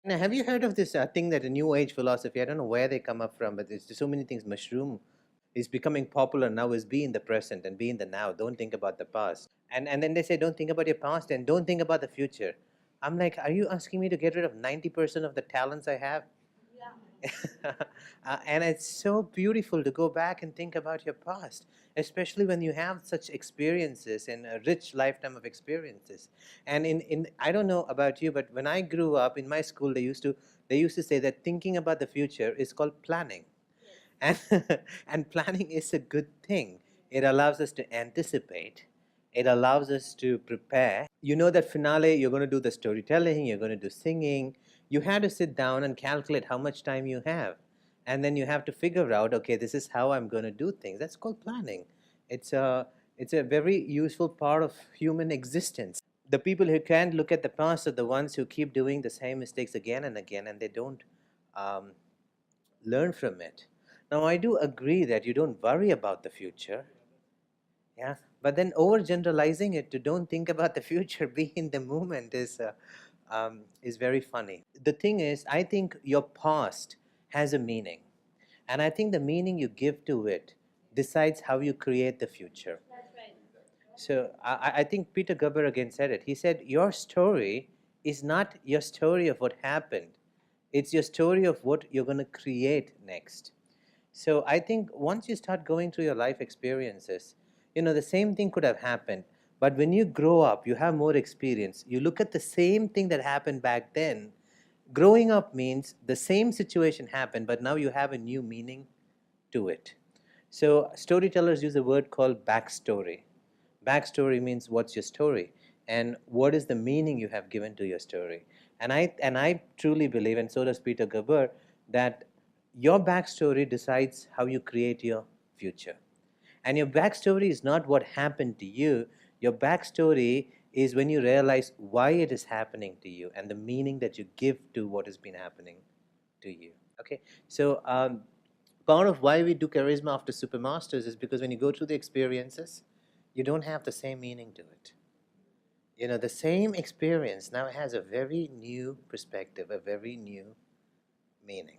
Now, have you heard of this thing that a New Age philosophy? I don't know where they come up from, but there's so many things. Mushroom is becoming popular now. Is be in the present and be in the now. Don't think about the past. And then they say, don't think about your past and don't think about the future. I'm like, are you asking me to get rid of 90% of the talents I have? And it's so beautiful to go back and think about your past, especially when you have such experiences and a rich lifetime of experiences. And in I don't know about you, but when I grew up in my school, they used to say that thinking about the future is called planning. And and planning is a good thing. It allows us to anticipate. It allows us to prepare. You know that finale, you're going to do the storytelling, you're going to do singing. You had to sit down and calculate how much time you have, and then you have to figure out, okay, this is how I'm going to do things. That's called planning. It's a very useful part of human existence. The people who can't look at the past are the ones who keep doing the same mistakes again and again, and they don't um, learn from it. Now, I do agree that you don't worry about the future, yeah, but then overgeneralizing it to don't think about the future, be in the moment is very funny. The thing is, I think your past has a meaning, and I think the meaning you give to it decides how you create the future. So I think Peter Gubber again said it. He said, your story is not your story of what happened. It's your story of what you're going to create next. So I think once you start going through your life experiences, the same thing could have happened. But when you grow up, you have more experience. You look at the same thing that happened back then. Growing up means the same situation happened, but now you have a new meaning to it. So storytellers use a word called backstory. Backstory means what's your story and what is the meaning you have given to your story. And I truly believe, and so does Peter Gabor, that your backstory decides how you create your future. And your backstory is not what happened to you. Your backstory is when you realize why it is happening to you and the meaning that you give to what has been happening to you. Okay, so part of why we do charisma after supermasters is because when you go through the experiences, you don't have the same meaning to it. The same experience now has a very new perspective, a very new meaning.